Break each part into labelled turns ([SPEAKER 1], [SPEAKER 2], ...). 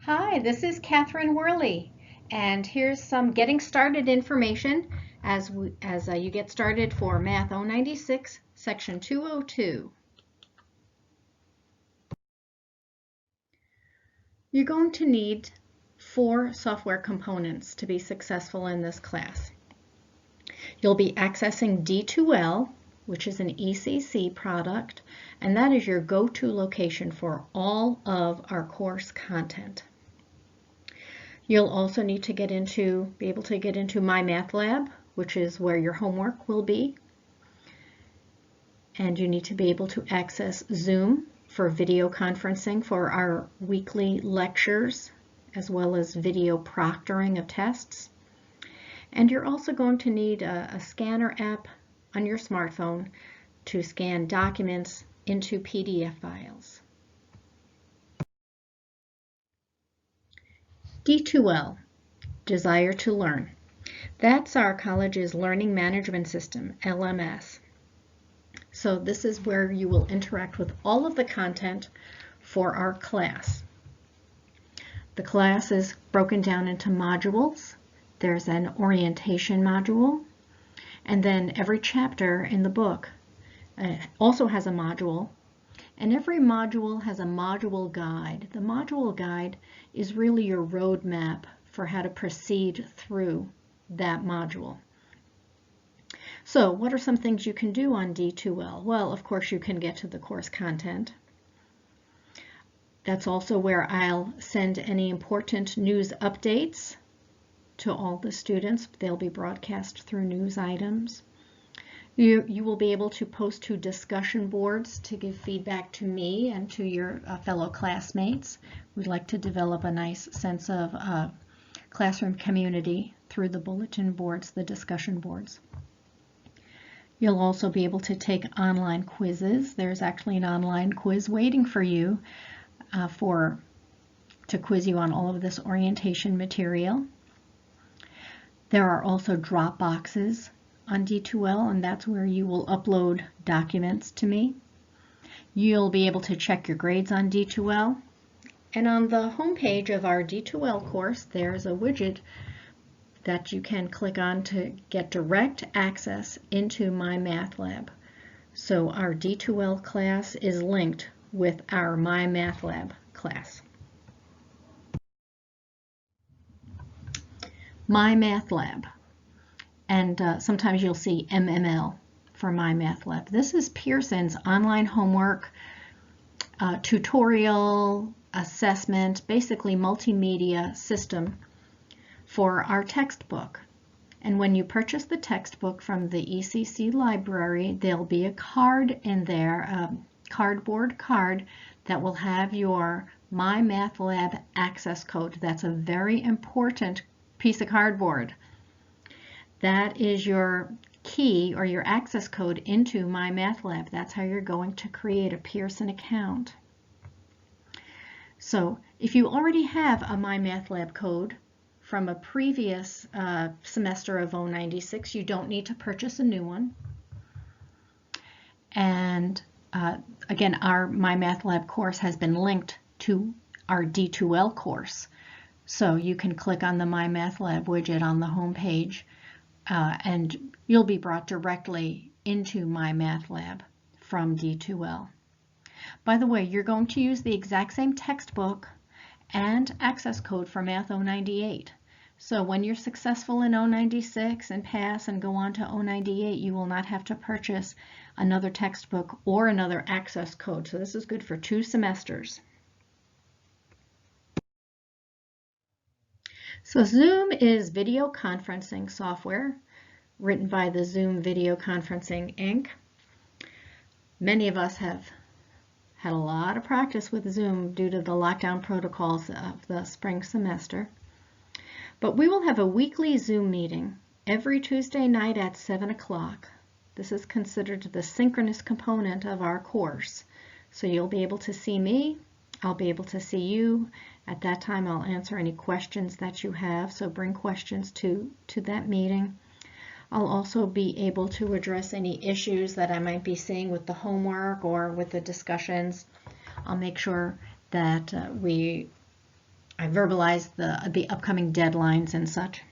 [SPEAKER 1] Hi, this is Catherine Worley, and here's some getting started information as you get started for Math 096, Section 202. You're going to need 4 software components to be successful in this class. You'll be accessing D2L, which is an ECC product, and that is your go-to location for all of our course content. You'll also need to be able to get into My Math Lab, which is where your homework will be. And you need to be able to access Zoom for video conferencing for our weekly lectures, as well as video proctoring of tests. And you're also going to need a scanner app on your smartphone to scan documents into PDF files. D2L, Desire to Learn. That's our college's learning management system, LMS. So this is where you will interact with all of the content for our class. The class is broken down into modules. There's an orientation module, and then every chapter in the book also has a module. And every module has a module guide. The module guide is really your roadmap for how to proceed through that module. So what are some things you can do on D2L? Well, of course, you can get to the course content. That's also where I'll send any important news updates to all the students. They'll be broadcast through news items. You will be able to post to discussion boards to give feedback to me and to your fellow classmates. We'd like to develop a nice sense of classroom community through the bulletin boards, the discussion boards. You'll also be able to take online quizzes. There's actually an online quiz waiting for you to quiz you on all of this orientation material. There are also drop boxes on D2L, and that's where you will upload documents to me. You'll be able to check your grades on D2L. And on the home page of our D2L course, there's a widget that you can click on to get direct access into My Math Lab. So our D2L class is linked with our My Math Lab class. My Math Lab. And sometimes you'll see MML for My Math Lab. This is Pearson's online homework, tutorial, assessment, basically multimedia system for our textbook. And when you purchase the textbook from the ECC library, there'll be a card in there, a cardboard card that will have your My Math Lab access code. That's a very important piece of cardboard. That is your key or your access code into My Math Lab. That's how you're going to create a Pearson account. So if you already have a My Math Lab code from a previous semester of 096, you don't need to purchase a new one. And again, our My Math Lab course has been linked to our D2L course. So you can click on the My Math Lab widget on the home page, and you'll be brought directly into My Math Lab from D2L. By the way, you're going to use the exact same textbook and access code for Math 098. So when you're successful in 096 and pass and go on to 098, you will not have to purchase another textbook or another access code. So this is good for 2 semesters. So Zoom is video conferencing software written by the Zoom Video Conferencing Inc. Many of us have had a lot of practice with Zoom due to the lockdown protocols of the spring semester. But we will have a weekly Zoom meeting every Tuesday night at 7 o'clock. This is considered the synchronous component of our course. So you'll be able to see me, I'll be able to see you. At that time, I'll answer any questions that you have, so bring questions to that meeting. I'll also be able to address any issues that I might be seeing with the homework or with the discussions. I'll make sure that we I verbalize the upcoming deadlines and such.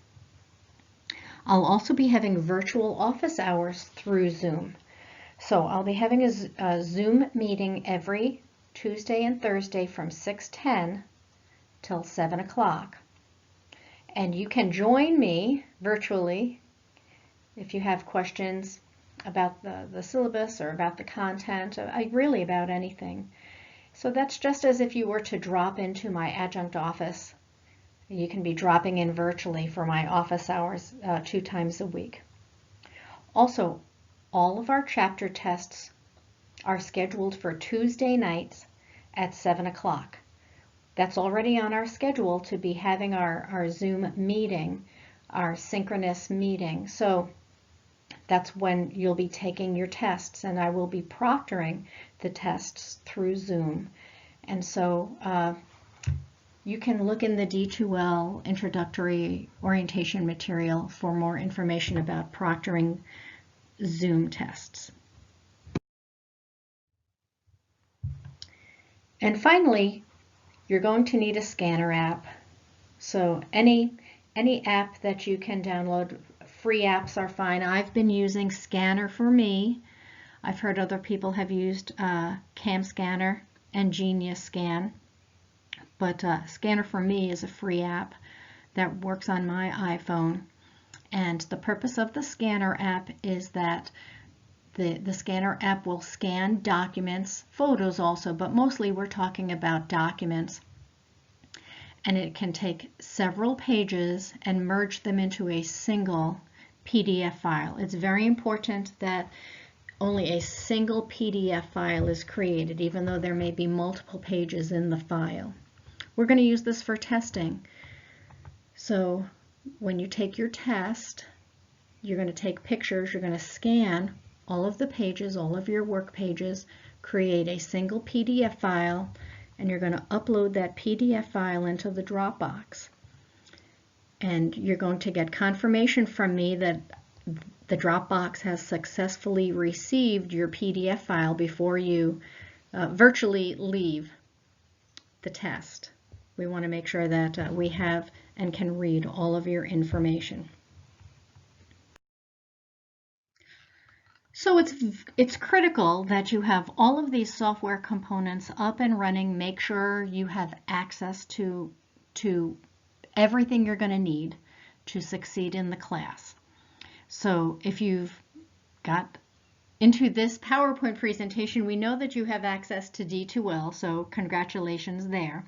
[SPEAKER 1] I'll also be having virtual office hours through Zoom. So I'll be having a Zoom meeting every Tuesday and Thursday from 6:10 till 7 o'clock. And you can join me virtually if you have questions about the syllabus or about the content, really about anything. So that's just as if you were to drop into my adjunct office. You can be dropping in virtually for my office hours 2 times a week. Also, all of our chapter tests are scheduled for Tuesday nights at 7 o'clock. That's already on our schedule to be having our Zoom meeting, our synchronous meeting. So that's when you'll be taking your tests, and I will be proctoring the tests through Zoom. And so you can look in the D2L introductory orientation material for more information about proctoring Zoom tests. And finally, you're going to need a scanner app. So any app that you can download, free apps are fine. I've been using Scanner for Me. I've heard other people have used Cam Scanner and Genius Scan. But Scanner for Me is a free app that works on my iPhone. And the purpose of the Scanner app is that the Scanner app will scan documents, photos also, but mostly we're talking about documents. And it can take several pages and merge them into a single PDF file. It's very important that only a single PDF file is created, even though there may be multiple pages in the file. We're going to use this for testing. So when you take your test, you're going to take pictures, you're going to scan all of the pages, all of your work pages, create a single PDF file, and you're going to upload that PDF file into the Dropbox. And you're going to get confirmation from me that the Dropbox has successfully received your PDF file before you virtually leave the test. We want to make sure that we have and can read all of your information. So it's critical that you have all of these software components up and running. Make sure you have access to everything you're going to need to succeed in the class. So if you've got into this PowerPoint presentation, we know that you have access to D2L, so congratulations there.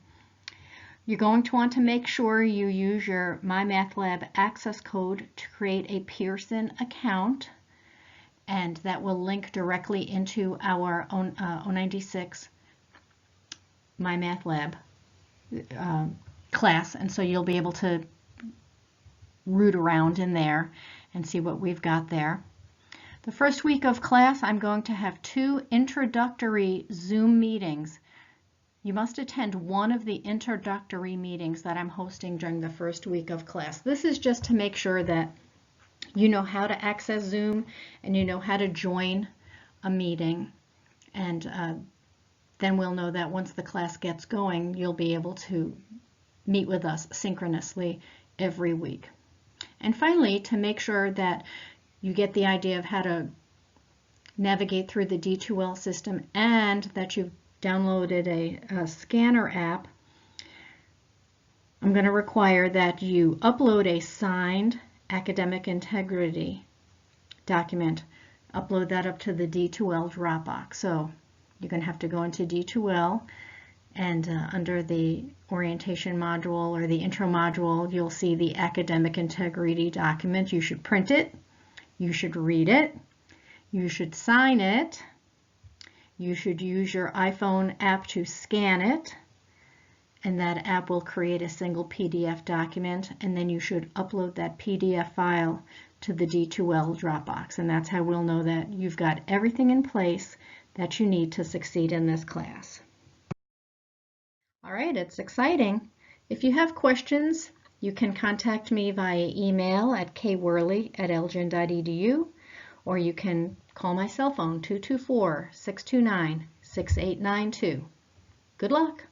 [SPEAKER 1] You're going to want to make sure you use your MyMathLab access code to create a Pearson account, and that will link directly into our 096 MyMathLab class, and so you'll be able to root around in there and see what we've got there. The first week of class, I'm going to have 2 introductory Zoom meetings. You must attend one of the introductory meetings that I'm hosting during the first week of class. This is just to make sure that you know how to access Zoom and you know how to join a meeting. And then we'll know that once the class gets going, you'll be able to meet with us synchronously every week. And finally, to make sure that you get the idea of how to navigate through the D2L system and that you've downloaded a scanner app, I'm going to require that you upload a signed academic integrity document. Upload that up to the D2L Dropbox. So you're going to have to go into D2L, and under the orientation module or the intro module, you'll see the academic integrity document. You should print it, you should read it, you should sign it, you should use your iPhone app to scan it, and that app will create a single PDF document, and then you should upload that PDF file to the D2L Dropbox, and that's how we'll know that you've got everything in place that you need to succeed in this class. All right, it's exciting. If you have questions, you can contact me via email at kworley@elgin.edu, or you can call my cell phone 224-629-6892. Good luck.